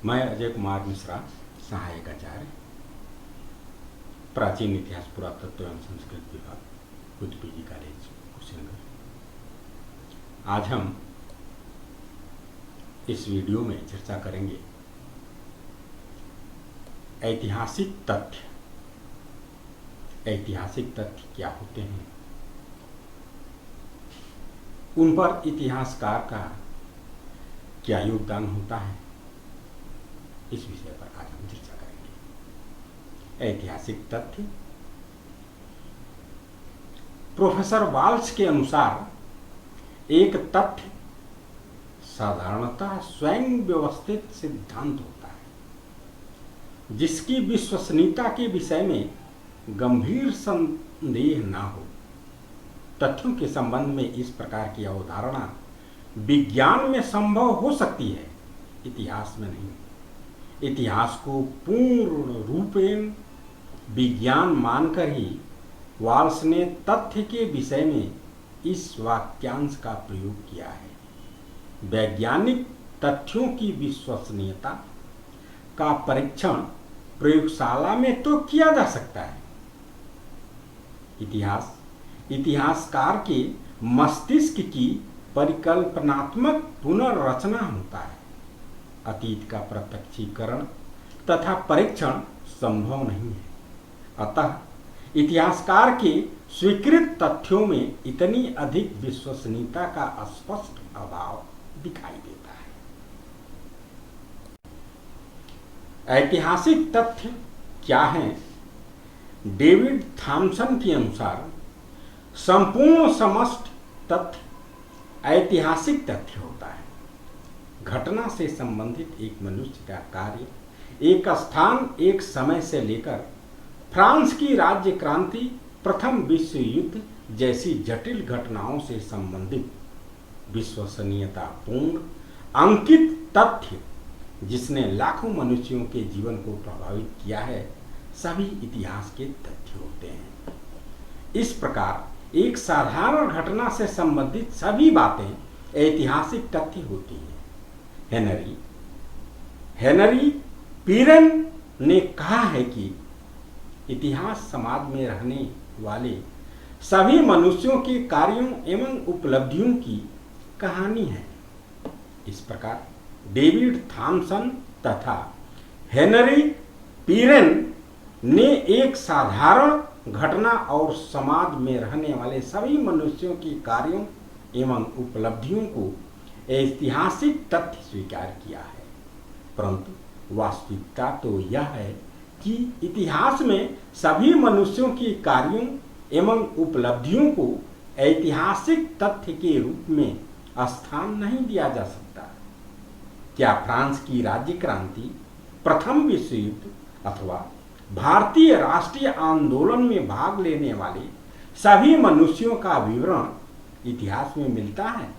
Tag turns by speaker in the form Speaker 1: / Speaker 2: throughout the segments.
Speaker 1: मैं अजय कुमार मिश्रा, सहायक आचार्य, प्राचीन इतिहास पुरातत्व एवं संस्कृत विभाग, खुद पीजी कॉलेज कुशीनगर। आज हम इस वीडियो में चर्चा करेंगे ऐतिहासिक तथ्य। ऐतिहासिक तथ्य क्या होते हैं, उन पर इतिहासकार का क्या योगदान होता है, इस विषय पर आज हम चर्चा करेंगे। ऐतिहासिक तथ्य। प्रोफेसर वाल्श के अनुसार एक तथ्य साधारणतः स्वयं व्यवस्थित सिद्धांत होता है जिसकी विश्वसनीयता के विषय में गंभीर संदेह न हो। तथ्यों के संबंध में इस प्रकार की अवधारणा विज्ञान में संभव हो सकती है, इतिहास में नहीं। इतिहास को पूर्ण रूपेण विज्ञान मानकर ही वाल्श ने तथ्य के विषय में इस वाक्यांश का प्रयोग किया है। वैज्ञानिक तथ्यों की विश्वसनीयता का परीक्षण प्रयोगशाला में तो किया जा सकता है। इतिहासकार के मस्तिष्क की परिकल्पनात्मक पुनर्रचना होता है। अतीत का प्रत्यक्षीकरण तथा परीक्षण संभव नहीं है। अतः इतिहासकार के स्वीकृत तथ्यों में इतनी अधिक विश्वसनीयता का स्पष्ट अभाव दिखाई देता है। ऐतिहासिक तथ्य क्या हैं? डेविड थॉमसन के अनुसार संपूर्ण समष्टि तथ्य ऐतिहासिक तथ्य होता है। घटना से संबंधित एक मनुष्य का कार्य, एक स्थान, एक समय से लेकर फ्रांस की राज्य क्रांति, प्रथम विश्व युद्ध जैसी जटिल घटनाओं से संबंधित विश्वसनीयता पूर्ण अंकित तथ्य जिसने लाखों मनुष्यों के जीवन को प्रभावित किया है, सभी इतिहास के तथ्य होते हैं। इस प्रकार एक साधारण घटना से संबंधित सभी बातें ऐतिहासिक तथ्य होती हैं। हेनरी पीरन ने कहा है कि इतिहास समाज में रहने वाले सभी मनुष्यों के कार्यों एवं उपलब्धियों की कहानी है। इस प्रकार डेविड थॉमसन तथा हेनरी पीरन ने एक साधारण घटना और समाज में रहने वाले सभी मनुष्यों के कार्यों एवं उपलब्धियों को ऐतिहासिक तथ्य स्वीकार किया है। परंतु वास्तविकता तो यह है कि इतिहास में सभी मनुष्यों के कार्यों एवं उपलब्धियों को ऐतिहासिक तथ्य के रूप में स्थान नहीं दिया जा सकता। क्या फ्रांस की राज्य क्रांति, प्रथम विश्व युद्ध अथवा भारतीय राष्ट्रीय आंदोलन में भाग लेने वाले सभी मनुष्यों का विवरण इतिहास में मिलता है?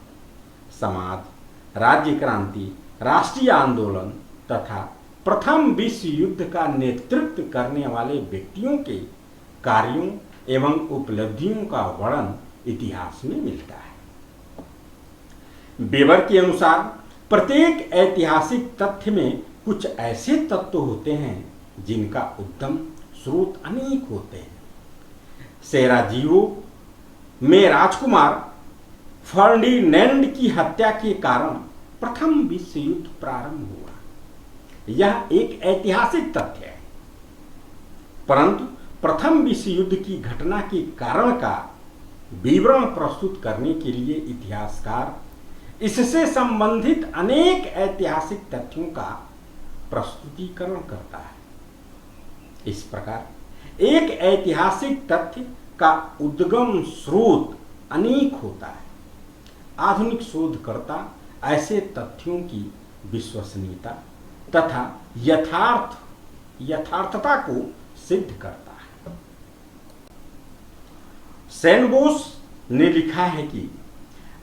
Speaker 1: समाज, राज्य क्रांति, राष्ट्रीय आंदोलन तथा प्रथम विश्व युद्ध का नेतृत्व करने वाले व्यक्तियों के कार्यों एवं उपलब्धियों का वर्णन इतिहास में मिलता है। वेबर के अनुसार प्रत्येक ऐतिहासिक तथ्य में कुछ ऐसे तत्व होते हैं जिनका उद्गम स्रोत अनेक होते हैं। सेराजीवो में राजकुमार फर्डिनेंड की हत्या के कारण प्रथम विश्व युद्ध प्रारंभ हुआ। यह एक ऐतिहासिक तथ्य है। परंतु प्रथम विश्व युद्ध की घटना के कारण का विवरण प्रस्तुत करने के लिए इतिहासकार इससे संबंधित अनेक ऐतिहासिक तथ्यों का प्रस्तुतिकरण करता है। इस प्रकार एक ऐतिहासिक तथ्य का उद्गम स्रोत अनेक होता है। आधुनिक शोधकर्ता ऐसे तथ्यों की विश्वसनीयता तथा यथार्थता को सिद्ध करता है। सेनबोस ने लिखा है कि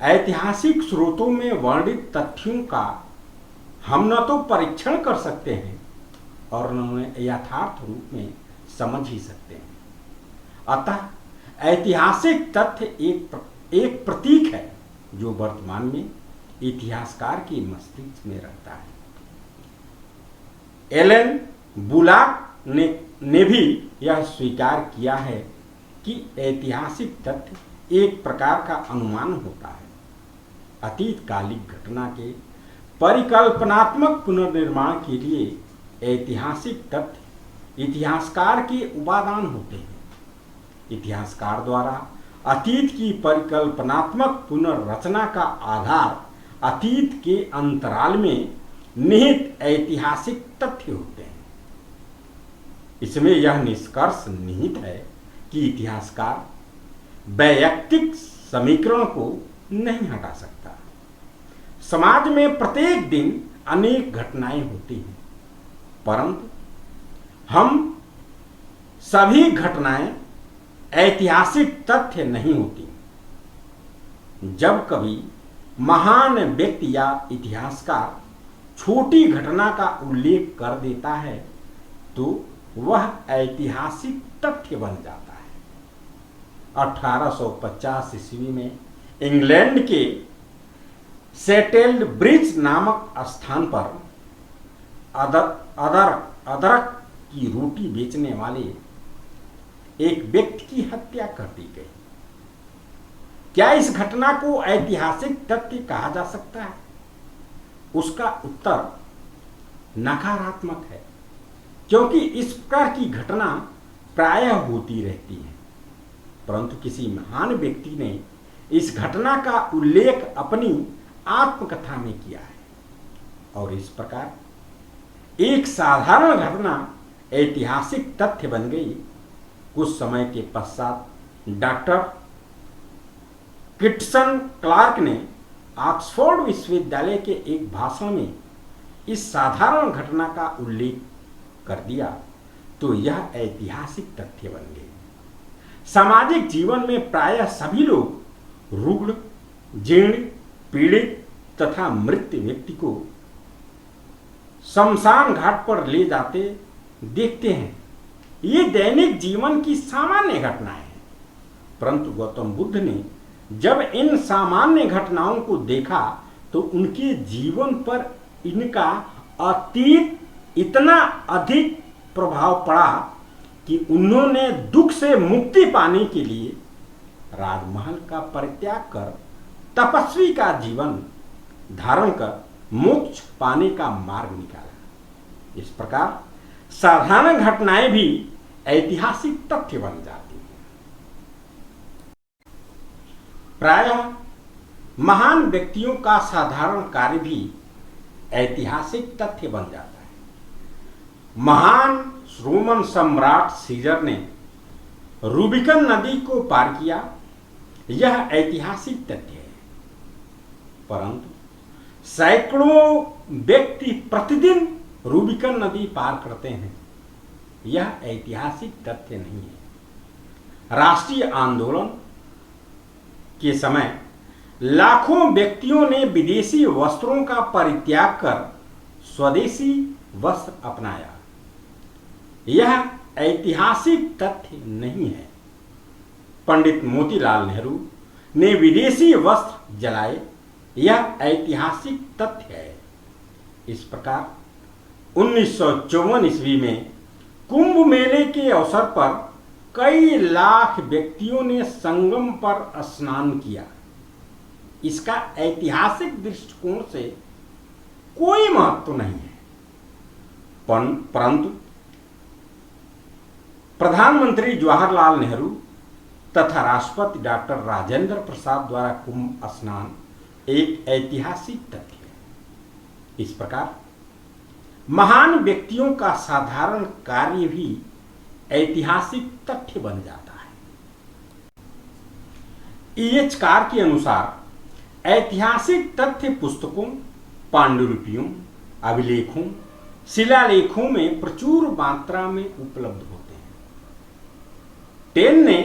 Speaker 1: ऐतिहासिक स्रोतों में वर्णित तथ्यों का हम न तो परीक्षण कर सकते हैं और न उन्हें यथार्थ रूप में समझ ही सकते हैं। अतः ऐतिहासिक तथ्य एक प्रतीक है जो वर्तमान में इतिहासकार के मस्तिष्क में रहता है। एलन बुलाक ने भी यह स्वीकार किया है कि ऐतिहासिक तथ्य एक प्रकार का अनुमान होता है। अतीतकालिक घटना के परिकल्पनात्मक पुनर्निर्माण के लिए ऐतिहासिक तथ्य इतिहासकार के उपादान होते हैं। इतिहासकार द्वारा अतीत की परिकल्पनात्मक पुनर्रचना का आधार अतीत के अंतराल में निहित ऐतिहासिक तथ्य होते हैं। इसमें यह निष्कर्ष निहित है कि इतिहासकार वैयक्तिक समीकरण को नहीं हटा सकता। समाज में प्रत्येक दिन अनेक घटनाएं होती हैं, परंतु हम सभी घटनाएं ऐतिहासिक तथ्य नहीं होती। जब कभी महान व्यक्ति या इतिहासकार छोटी घटना का उल्लेख कर देता है तो वह ऐतिहासिक तथ्य बन जाता है। 1850 ईस्वी में इंग्लैंड के सेटेल्ड ब्रिज नामक स्थान पर अदरक की रोटी बेचने वाले एक व्यक्ति की हत्या कर दी गई। क्या इस घटना को ऐतिहासिक तथ्य कहा जा सकता है? उसका उत्तर नकारात्मक है, क्योंकि इस प्रकार की घटना प्रायः होती रहती है, परंतु किसी महान व्यक्ति ने इस घटना का उल्लेख अपनी आत्मकथा में किया है और इस प्रकार एक साधारण घटना ऐतिहासिक तथ्य बन गई। कुछ समय के पश्चात डॉक्टर किटसन क्लार्क ने ऑक्सफोर्ड विश्वविद्यालय के एक भाषण में इस साधारण घटना का उल्लेख कर दिया तो यह ऐतिहासिक तथ्य बन गई। सामाजिक जीवन में प्रायः सभी लोग रुग्ण, जीर्ण, पीड़ित तथा मृत व्यक्ति को शमशान घाट पर ले जाते देखते हैं। ये दैनिक जीवन की सामान्य घटनाएं हैं, परंतु गौतम बुद्ध ने जब इन सामान्य घटनाओं को देखा तो उनके जीवन पर इनका अतीत इतना अधिक प्रभाव पड़ा कि उन्होंने दुख से मुक्ति पाने के लिए राजमहल का परित्याग कर तपस्वी का जीवन धारण कर मोक्ष पाने का मार्ग निकाला। इस प्रकार साधारण घटनाएं भी ऐतिहासिक तथ्य बन जाती हैं। प्रायः महान व्यक्तियों का साधारण कार्य भी ऐतिहासिक तथ्य बन जाता है। महान रोमन सम्राट सीजर ने रूबिकन नदी को पार किया, यह ऐतिहासिक तथ्य है, परंतु सैकड़ों व्यक्ति प्रतिदिन रूबिकन नदी पार करते हैं, यह ऐतिहासिक तथ्य नहीं है। राष्ट्रीय आंदोलन के समय लाखों व्यक्तियों ने विदेशी वस्त्रों का परित्याग कर स्वदेशी वस्त्र अपनाया, यह ऐतिहासिक तथ्य नहीं है। पंडित मोतीलाल नेहरू ने विदेशी वस्त्र जलाए, यह ऐतिहासिक तथ्य है। इस प्रकार 1954 ईस्वी में कुंभ मेले के अवसर पर कई लाख व्यक्तियों ने संगम पर स्नान किया। इसका ऐतिहासिक दृष्टिकोण से कोई महत्व नहीं है, परंतु प्रधानमंत्री जवाहरलाल नेहरू तथा राष्ट्रपति डॉक्टर राजेंद्र प्रसाद द्वारा कुंभ स्नान एक ऐतिहासिक तथ्य है। इस प्रकार महान व्यक्तियों का साधारण कार्य भी ऐतिहासिक तथ्य बन जाता है। E.H. कार के अनुसार ऐतिहासिक तथ्य पुस्तकों, पांडुलिपियों, अभिलेखों, शिलालेखों में प्रचुर मात्रा में उपलब्ध होते हैं। टेन ने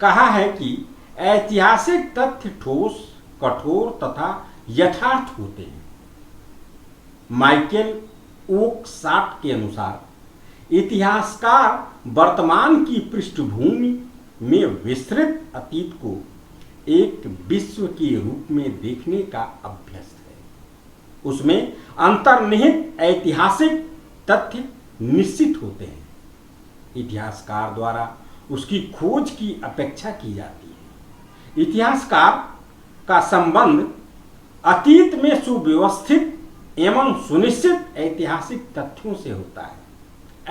Speaker 1: कहा है कि ऐतिहासिक तथ्य ठोस, कठोर तथा यथार्थ होते हैं। माइकल ओकसाट के अनुसार इतिहासकार वर्तमान की पृष्ठभूमि में विस्तृत अतीत को एक विश्व के रूप में देखने का अभ्यस्त है। उसमें अंतर्निहित ऐतिहासिक तथ्य निश्चित होते हैं। इतिहासकार द्वारा उसकी खोज की अपेक्षा की जाती है। इतिहासकार का संबंध अतीत में सुव्यवस्थित एवं सुनिश्चित ऐतिहासिक तथ्यों से होता है।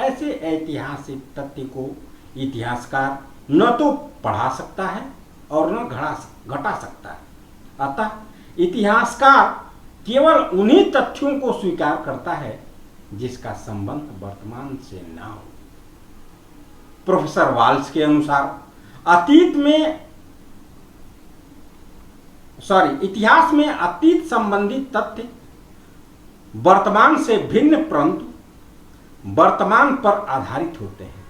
Speaker 1: ऐसे ऐतिहासिक तथ्य को इतिहासकार न तो पढ़ा सकता है और न घटा सकता है। अतः इतिहासकार केवल उन्हीं तथ्यों को स्वीकार करता है जिसका संबंध वर्तमान से न हो। प्रोफेसर वाल्स के अनुसार इतिहास में अतीत संबंधी तथ्य वर्तमान से भिन्न परंतु वर्तमान पर आधारित होते हैं।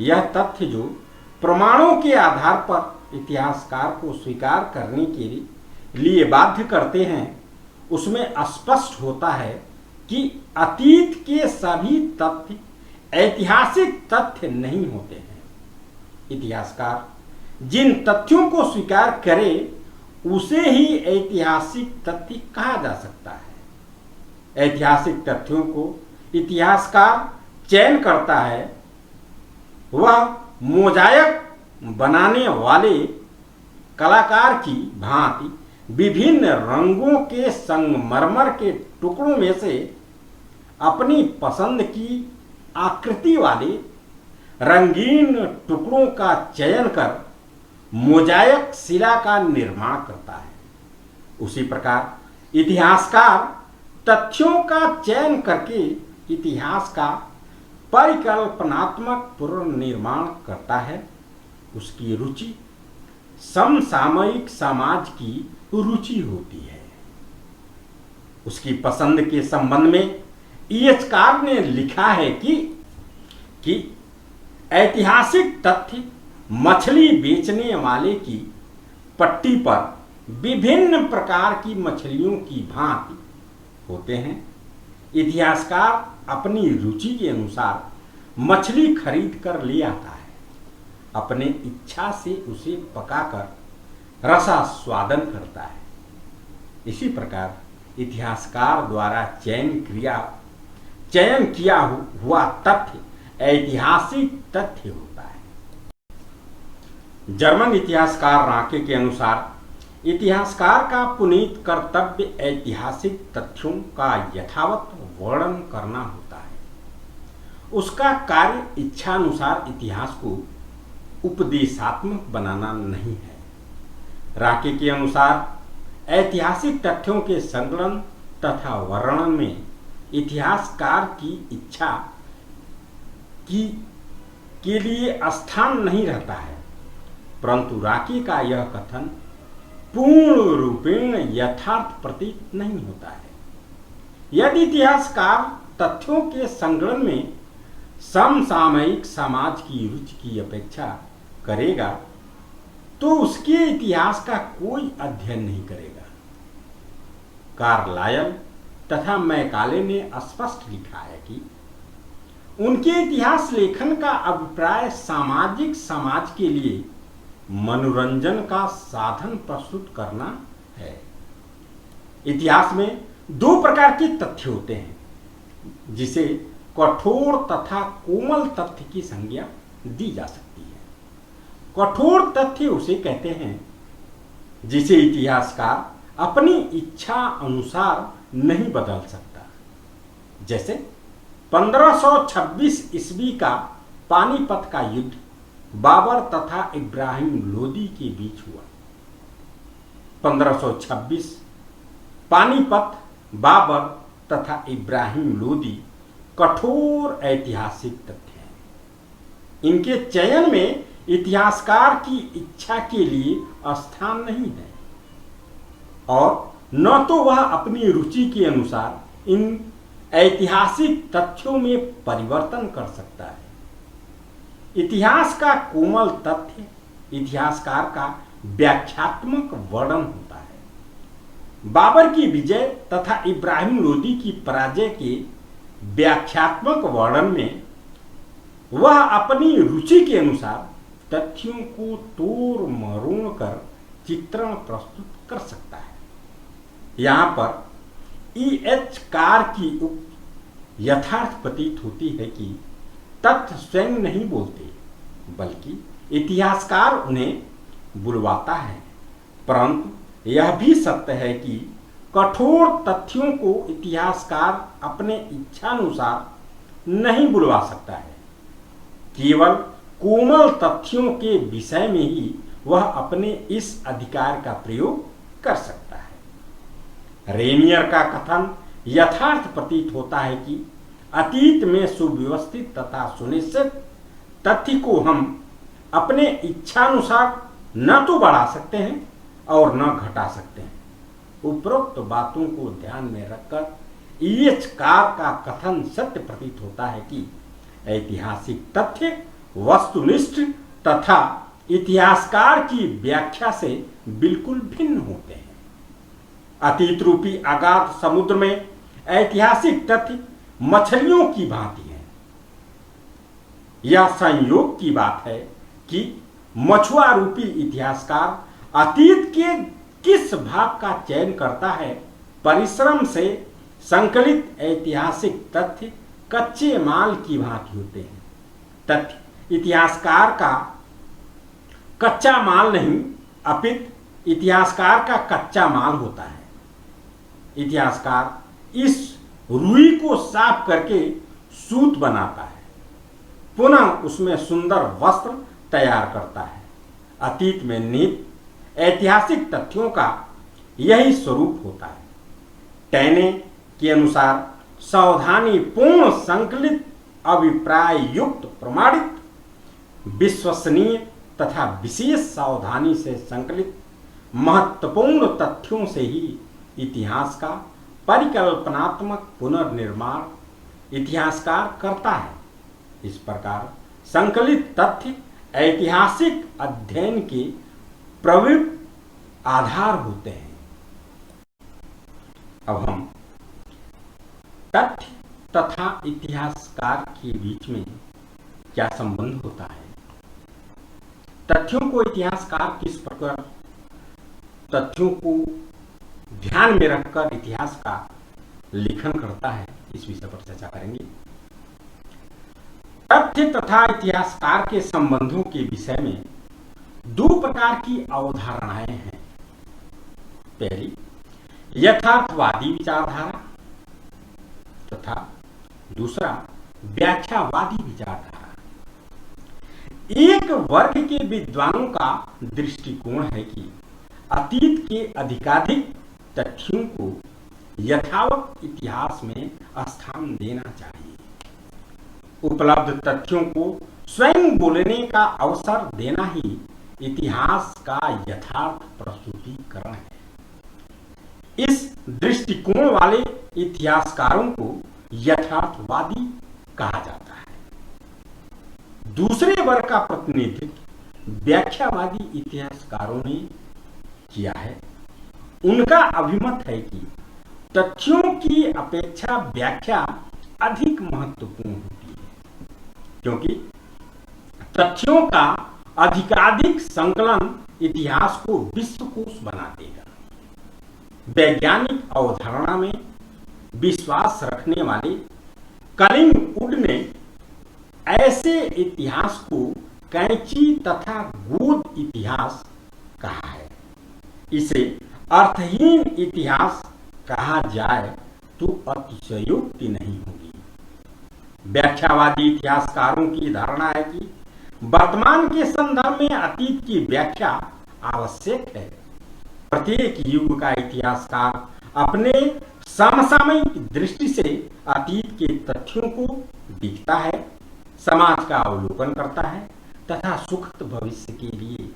Speaker 1: यह तथ्य जो प्रमाणों के आधार पर इतिहासकार को स्वीकार करने के लिए बाध्य करते हैं, उसमें स्पष्ट होता है कि अतीत के सभी तथ्य ऐतिहासिक तथ्य नहीं होते हैं। इतिहासकार जिन तथ्यों को स्वीकार करे उसे ही ऐतिहासिक तथ्य कहा जा सकता है। ऐतिहासिक तथ्यों को इतिहासकार चयन करता है। वह मोजाइक बनाने वाले कलाकार की भांति विभिन्न रंगों के संगमरमर के टुकड़ों में से अपनी पसंद की आकृति वाले रंगीन टुकड़ों का चयन कर मोजाइक शिला का निर्माण करता है। उसी प्रकार इतिहासकार तथ्यों का चयन करके इतिहास का परिकल्पनात्मक पुनर्निर्माण करता है। उसकी रुचि समसामयिक समाज की रुचि होती है। उसकी पसंद के संबंध में ईएचकार ने लिखा है कि ऐतिहासिक तथ्य मछली बेचने वाले की पट्टी पर विभिन्न प्रकार की मछलियों की भांति होते हैं। इतिहासकार अपनी रुचि के अनुसार मछली खरीद कर ले आता है। अपने इच्छा से उसे पकाकर रसास्वादन करता है। इसी प्रकार इतिहासकार द्वारा चयन किया हुआ तथ्य ऐतिहासिक तथ्य होता है। जर्मन इतिहासकार राके के अनुसार इतिहासकार का पुनीत कर्तव्य ऐतिहासिक तथ्यों का यथावत वर्णन करना होता है। उसका कार्य इच्छानुसार इतिहास को उपदेशात्मक बनाना नहीं है। राके के अनुसार ऐतिहासिक तथ्यों के संकलन तथा वर्णन में इतिहासकार की इच्छा के लिए स्थान नहीं रहता है, परंतु राके का यह कथन पूर्ण रूपेण यथार्थ प्रतीत नहीं होता है। यदि इतिहासकार तथ्यों के संकलन में समसामयिक समाज की रुचि की अपेक्षा करेगा तो उसके इतिहास का कोई अध्ययन नहीं करेगा। कार्लायल तथा मैकाले ने स्पष्ट लिखा है कि उनके इतिहास लेखन का अभिप्राय सामाजिक समाज के लिए मनोरंजन का साधन प्रस्तुत करना है। इतिहास में दो प्रकार के तथ्य होते हैं, जिसे कठोर तथा कोमल तथ्य की संज्ञा दी जा सकती है। कठोर तथ्य उसे कहते हैं जिसे इतिहासकार अपनी इच्छा अनुसार नहीं बदल सकता। जैसे 1526 ईस्वी का पानीपत का युद्ध बाबर तथा इब्राहिम लोदी के बीच हुआ। 1526 पानीपत, बाबर तथा इब्राहिम लोदी कठोर ऐतिहासिक तथ्य हैं। इनके चयन में इतिहासकार की इच्छा के लिए स्थान नहीं है और न तो वह अपनी रुचि के अनुसार इन ऐतिहासिक तथ्यों में परिवर्तन कर सकता है। इतिहास का कोमल तथ्य इतिहासकार का व्याख्यात्मक वर्णन होता है। बाबर की विजय तथा इब्राहिम लोदी की पराजय के व्याख्यात्मक वर्णन में वह अपनी रुचि के अनुसार तथ्यों को तोड़ मरोड़ कर चित्रण प्रस्तुत कर सकता है। यहाँ पर ईएच कार की यथार्थ प्रतीत होती है कि तथ्य स्वयं नहीं बोलते, बल्कि इतिहासकार उन्हें बुलवाता है। परंतु यह भी सत्य है कि कठोर तथ्यों को इतिहासकार अपने इच्छानुसार नहीं बुलवा सकता है। केवल कोमल तथ्यों के विषय में ही वह अपने इस अधिकार का प्रयोग कर सकता है। रेनियर का कथन यथार्थ प्रतीत होता है कि अतीत में सुव्यवस्थित तथा सुनिश्चित तथ्य को हम अपने इच्छानुसार न तो बढ़ा सकते हैं और न घटा सकते हैं। उपरोक्त बातों को ध्यान में रखकर ईएच कार का कथन सत्य प्रतीत होता है कि ऐतिहासिक तथ्य वस्तुनिष्ठ तथा इतिहासकार की व्याख्या से बिल्कुल भिन्न होते हैं। अतीत रूपी अगाध समुद्र में ऐतिहासिक तथ्य मछलियों की भांति हैं। यह संयोग की बात है कि मछुआ रूपी इतिहासकार अतीत के किस भाग का चयन करता है। परिश्रम से संकलित ऐतिहासिक तथ्य कच्चे माल की भांति होते हैं। तथ्य इतिहासकार का कच्चा माल नहीं, अपितु इतिहासकार का कच्चा माल होता है। इतिहासकार इस रुई को साफ करके सूत बनाता है, पुनः उसमें सुंदर वस्त्र तैयार करता है। अतीत में निहित ऐतिहासिक तथ्यों का यही स्वरूप होता है। टैने के अनुसार सावधानी पूर्ण संकलित अभिप्राय युक्त प्रमाणित विश्वसनीय तथा विशेष सावधानी से संकलित महत्वपूर्ण तथ्यों से ही इतिहास का परिकल्पनात्मक पुनर्निर्माण इतिहासकार करता है। इस प्रकार संकलित तथ्य ऐतिहासिक अध्ययन के प्रवृत्त आधार होते हैं। अब हम तथ्य तथा इतिहासकार के बीच में क्या संबंध होता है, तथ्यों को इतिहासकार किस प्रकार तथ्यों को ध्यान में रखकर इतिहास का लेखन करता है, इस विषय पर चर्चा करेंगे। तथ्य तथा इतिहासकार के संबंधों के विषय में दो प्रकार की अवधारणाएं हैं। पहली यथार्थवादी विचारधारा तथा दूसरा व्याख्यावादी विचारधारा। एक वर्ग के विद्वानों का दृष्टिकोण है कि अतीत के अधिकाधिक तथ्यों को यथावत इतिहास में स्थान देना चाहिए। उपलब्ध तथ्यों को स्वयं बोलने का अवसर देना ही इतिहास का यथार्थ प्रस्तुतिकरण है। इस दृष्टिकोण वाले इतिहासकारों को यथार्थवादी कहा जाता है। दूसरे वर्ग का प्रतिनिधित्व व्याख्यावादी इतिहासकारों ने किया है। उनका अभिमत है कि तथ्यों की अपेक्षा व्याख्या अधिक महत्वपूर्ण होती है, क्योंकि तथ्यों का अधिकाधिक संकलन इतिहास को विश्वकोश बना देगा। वैज्ञानिक अवधारणा में विश्वास रखने वाले कलिंगवुड ने ऐसे इतिहास को कैंची तथा गोद इतिहास कहा है। इसे अर्थहीन इतिहास कहा जाए तो अतिशयोक्ति नहीं होगी। व्याख्यावादी इतिहासकारों की धारणा है कि वर्तमान के संदर्भ में अतीत की व्याख्या आवश्यक है। प्रत्येक युग का इतिहासकार अपने समसामयिक दृष्टि से अतीत के तथ्यों को देखता है, समाज का अवलोकन करता है तथा सुखद भविष्य के लिए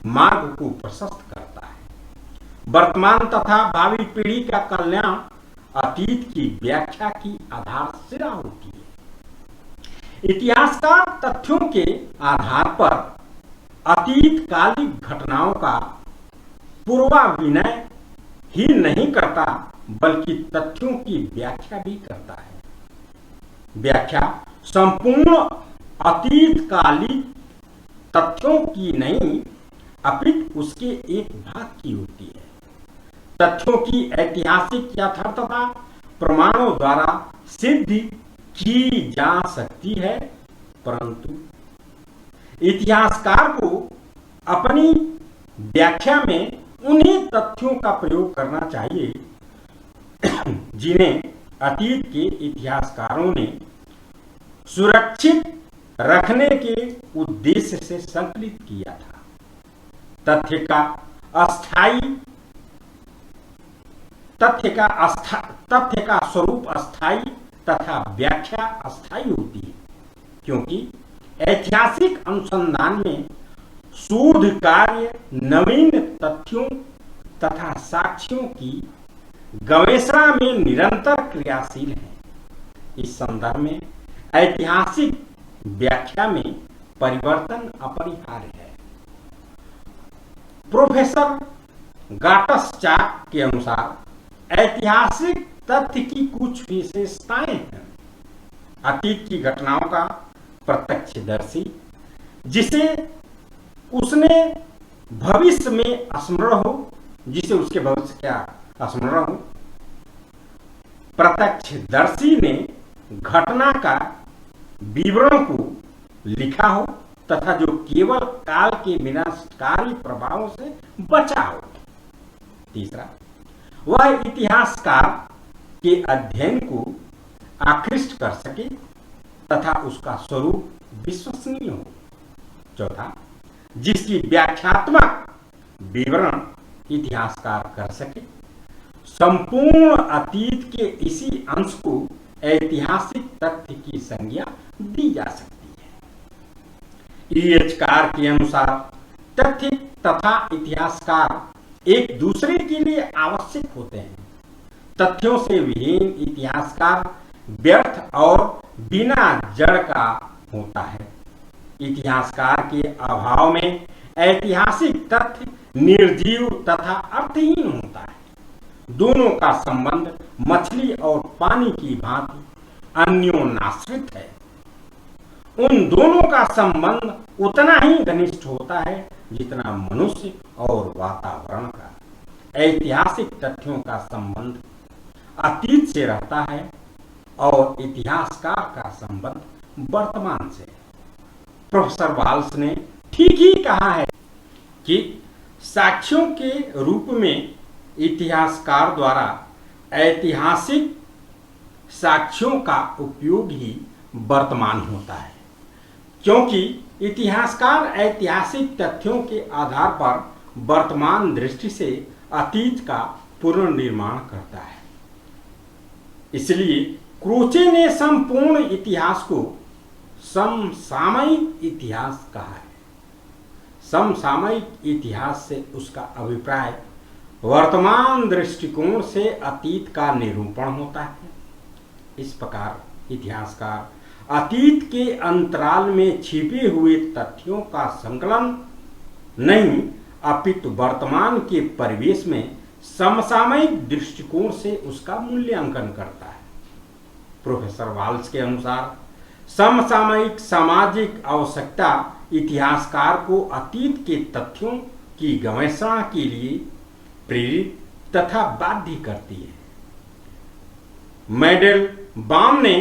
Speaker 1: मार्ग को प्रशस्त करता है। वर्तमान तथा भावी पीढ़ी का कल्याण अतीत की व्याख्या की आधारशिला होती है। इतिहासकार तथ्यों के आधार पर अतीतकालिक घटनाओं का पूर्वाभिनय ही नहीं करता, बल्कि तथ्यों की व्याख्या भी करता है। व्याख्या संपूर्ण अतीतकालिक तथ्यों की नहीं, अपितु उसके एक भाग की होती है। तथ्यों की ऐतिहासिक यथार्थता प्रमाणों द्वारा सिद्ध की जा सकती है, परंतु इतिहासकार को अपनी व्याख्या में उन्हीं तथ्यों का प्रयोग करना चाहिए जिन्हें अतीत के इतिहासकारों ने सुरक्षित रखने के उद्देश्य से संकलित किया था। तथ्य का स्वरूप अस्थायी तथा व्याख्या अस्थायी होती है, क्योंकि ऐतिहासिक अनुसंधान में शोध कार्य नवीन तथ्यों तथा साक्ष्यों की गवेषणा में निरंतर क्रियाशील है। इस संदर्भ में ऐतिहासिक व्याख्या में परिवर्तन अपरिहार्य है। प्रोफेसर गाटसचाक के अनुसार ऐतिहासिक तथ्य की कुछ विशेषताएं हैं। अतीत की घटनाओं का प्रत्यक्षदर्शी, जिसे उसने भविष्य में स्मरण हो, जिसे उसके भविष्य क्या स्मरण हो। प्रत्यक्षदर्शी ने घटना का विवरण को लिखा हो तथा जो केवल काल के विनाशकारी प्रभावों से बचा हो। तीसरा, वह इतिहासकार के अध्ययन को आकृष्ट कर सके तथा उसका स्वरूप विश्वसनीय हो। चौथा, जिसकी व्याख्यात्मक विवरण इतिहासकार कर सके। संपूर्ण अतीत के इसी अंश को ऐतिहासिक तथ्य की संज्ञा दी जा सकती है। ईएचकार के अनुसार तथ्य तथा इतिहासकार एक दूसरे के लिए आवश्यक होते हैं। तथ्यों से विहीन इतिहासकार व्यर्थ और बिना जड़ का होता है। इतिहासकार के अभाव में ऐतिहासिक तथ्य निर्जीव तथा अर्थहीन होता है। दोनों का संबंध मछली और पानी की भांति अन्योन्याश्रित है। उन दोनों का संबंध उतना ही घनिष्ठ होता है जितना मनुष्य और वातावरण का। ऐतिहासिक तथ्यों का संबंध अतीत से रहता है और इतिहासकार का संबंध वर्तमान से। प्रोफेसर वाल्स ने ठीक ही कहा है कि साक्ष्यों के रूप में इतिहासकार द्वारा ऐतिहासिक साक्ष्यों का उपयोग ही वर्तमान होता है, क्योंकि इतिहासकार ऐतिहासिक तथ्यों के आधार पर वर्तमान दृष्टि से अतीत का पुनर्निर्माण करता है। इसलिए क्रोचे ने संपूर्ण इतिहास को समसामयिक इतिहास कहा है। समसामयिक इतिहास से उसका अभिप्राय वर्तमान दृष्टिकोण से अतीत का निरूपण होता है। इस प्रकार इतिहासकार अतीत के अंतराल में छिपे हुए तथ्यों का संकलन नहीं, अपितु वर्तमान के परिवेश में समसामयिक दृष्टिकोण से उसका मूल्यांकन करता है। प्रोफेसर वाल्स के अनुसार समसामयिक सामाजिक आवश्यकता इतिहासकार को अतीत के तथ्यों की गवेषणा के लिए प्रेरित तथा बाध्य करती है। मैडेलबाम ने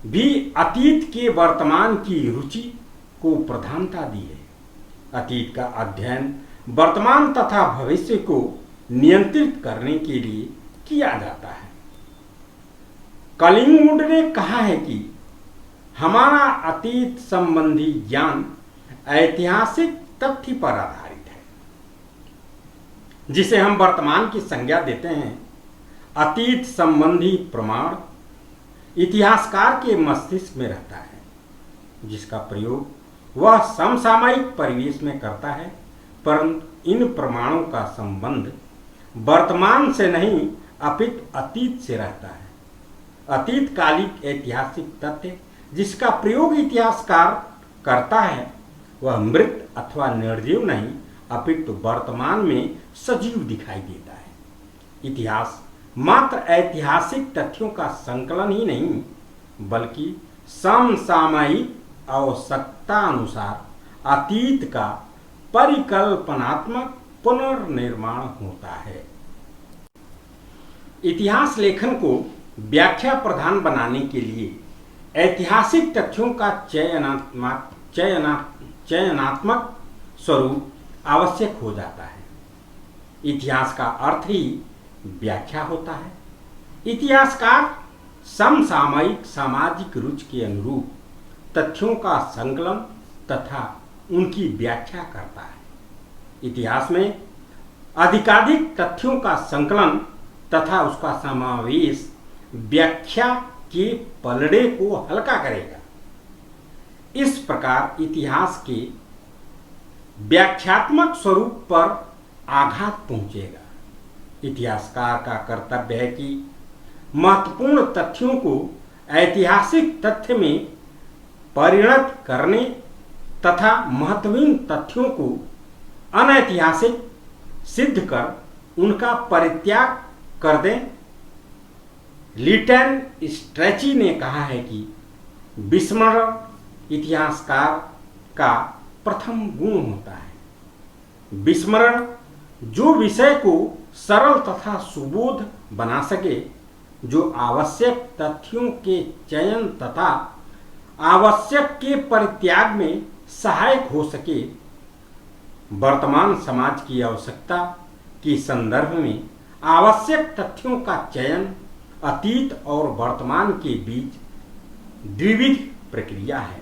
Speaker 1: भी अतीत के वर्तमान की रुचि को प्रधानता दी है। अतीत का अध्ययन वर्तमान तथा भविष्य को नियंत्रित करने के लिए किया जाता है। कलिंगवुड ने कहा है कि हमारा अतीत संबंधी ज्ञान ऐतिहासिक तथ्य पर आधारित है, जिसे हम वर्तमान की संज्ञा देते हैं। अतीत संबंधी प्रमाण इतिहासकार के मस्तिष्क में रहता है, जिसका प्रयोग वह समसामयिक परिवेश में करता है, परंतु इन प्रमाणों का संबंध वर्तमान से नहीं अपितु अतीत से रहता है। अतीतकालिक ऐतिहासिक तथ्य जिसका प्रयोग इतिहासकार करता है वह मृत अथवा निर्जीव नहीं अपितु वर्तमान में सजीव दिखाई देता है। इतिहास मात्र ऐतिहासिक तथ्यों का संकलन ही नहीं बल्कि समसामयिक आवश्यकता अनुसार अतीत का परिकल्पनात्मक पुनर्निर्माण होता है। इतिहास लेखन को व्याख्या प्रधान बनाने के लिए ऐतिहासिक तथ्यों का चयनात्मक स्वरूप आवश्यक हो जाता है। इतिहास का अर्थ ही व्याख्या होता है। इतिहासकार समसामयिक सामाजिक रुचि के अनुरूप तथ्यों का संकलन तथा उनकी व्याख्या करता है। इतिहास में अधिकाधिक तथ्यों का संकलन तथा उसका समावेश व्याख्या के पलड़े को हल्का करेगा। इस प्रकार इतिहास के व्याख्यात्मक स्वरूप पर आघात पहुंचेगा। इतिहासकार का कर्तव्य है कि महत्वपूर्ण तथ्यों को ऐतिहासिक तथ्य में परिणत करने तथा महत्वहीन तथ्यों को अनैतिहासिक सिद्ध कर उनका परित्याग कर दें। लिटन स्ट्रेची ने कहा है कि विस्मरण इतिहासकार का प्रथम गुण होता है। विस्मरण जो विषय को सरल तथा सुबोध बना सके, जो आवश्यक तथ्यों के चयन तथा आवश्यक के परित्याग में सहायक हो सके, वर्तमान समाज की आवश्यकता के संदर्भ में आवश्यक तथ्यों का चयन अतीत और वर्तमान के बीच द्विविध प्रक्रिया है।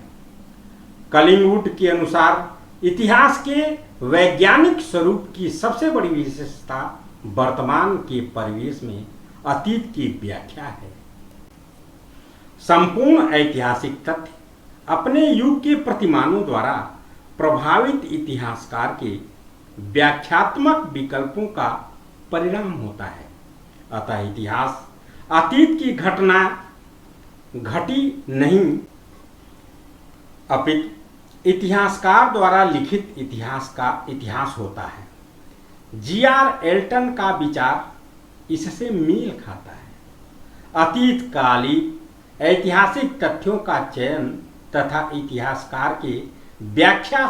Speaker 1: कलिंगवुड के अनुसार इतिहास के वैज्ञानिक स्वरूप की सबसे बड़ी विशेषता वर्तमान के परिवेश में अतीत की व्याख्या है। संपूर्ण ऐतिहासिक तथ्य अपने युग के प्रतिमानों द्वारा प्रभावित इतिहासकार के व्याख्यात्मक विकल्पों का परिणाम होता है। अतः इतिहास अतीत की घटना घटी नहीं, अपितु इतिहासकार द्वारा लिखित इतिहास का इतिहास होता है। जी.आर. एल्टन का विचार इससे मेल खाता है। अतीतकालीन ऐतिहासिक तथ्यों का चयन तथा इतिहासकार के व्याख्या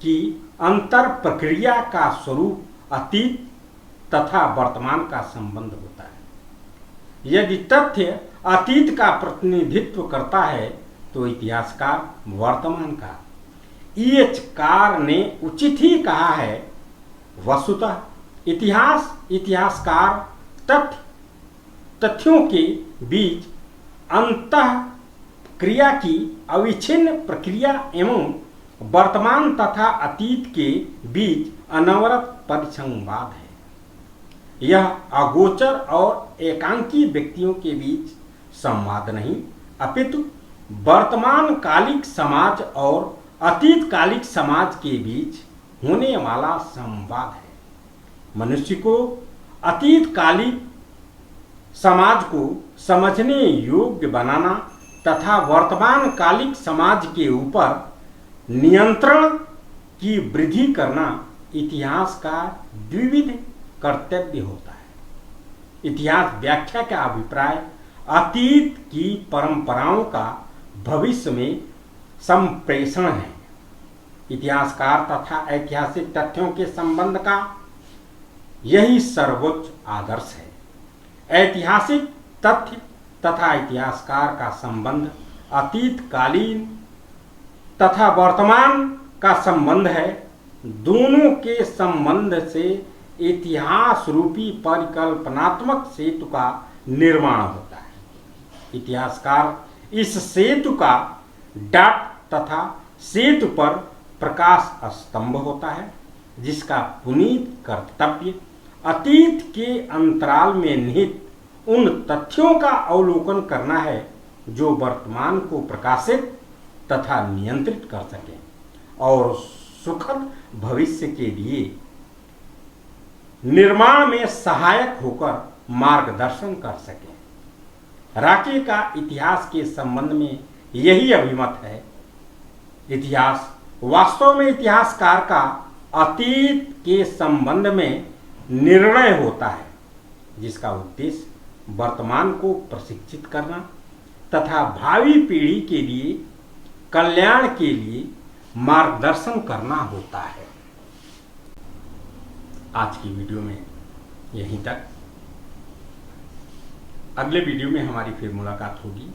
Speaker 1: की अंतर प्रक्रिया का स्वरूप अतीत तथा वर्तमान का संबंध होता है। यदि तथ्य अतीत का प्रतिनिधित्व करता है तो इतिहासकार वर्तमान का। E.H. कार ने उचित ही कहा है, वस्तुतः इतिहासकार तथ्यों के बीच अंतः क्रिया की अविच्छिन्न प्रक्रिया एवं वर्तमान तथा अतीत के बीच अनवरत परिसंवाद है। यह अगोचर और एकांकी व्यक्तियों के बीच संवाद नहीं, अपितु वर्तमान कालिक समाज और अतीत कालिक समाज के बीच होने वाला संवाद है। मनुष्य को अतीत कालिक समाज को समझने योग्य बनाना तथा वर्तमान कालिक समाज के ऊपर नियंत्रण की वृद्धि करना इतिहास का द्विविध कर्तव्य होता है। इतिहास व्याख्या का अभिप्राय अतीत की परंपराओं का भविष्य में संप्रेषण है। इतिहासकार तथा ऐतिहासिक तथ्यों के संबंध का यही सर्वोच्च आदर्श है। ऐतिहासिक तथ्य तथा इतिहासकार का संबंध अतीतकालीन तथा वर्तमान का संबंध है। दोनों के संबंध से इतिहास रूपी परिकल्पनात्मक सेतु का निर्माण होता है। इतिहासकार इस सेतु का डाट तथा सेतु पर प्रकाश स्तंभ होता है, जिसका पुनीत कर्तव्य अतीत के अंतराल में निहित उन तथ्यों का अवलोकन करना है जो वर्तमान को प्रकाशित तथा नियंत्रित कर सके और सुखद भविष्य के लिए निर्माण में सहायक होकर मार्गदर्शन कर सके। राके का इतिहास के संबंध में यही अभिमत है। इतिहास वास्तव में इतिहासकार का अतीत के संबंध में निर्णय होता है, जिसका उद्देश्य वर्तमान को प्रशिक्षित करना तथा भावी पीढ़ी के लिए कल्याण के लिए मार्गदर्शन करना होता है। आज की वीडियो में यहीं तक। अगले वीडियो में हमारी फिर मुलाकात होगी।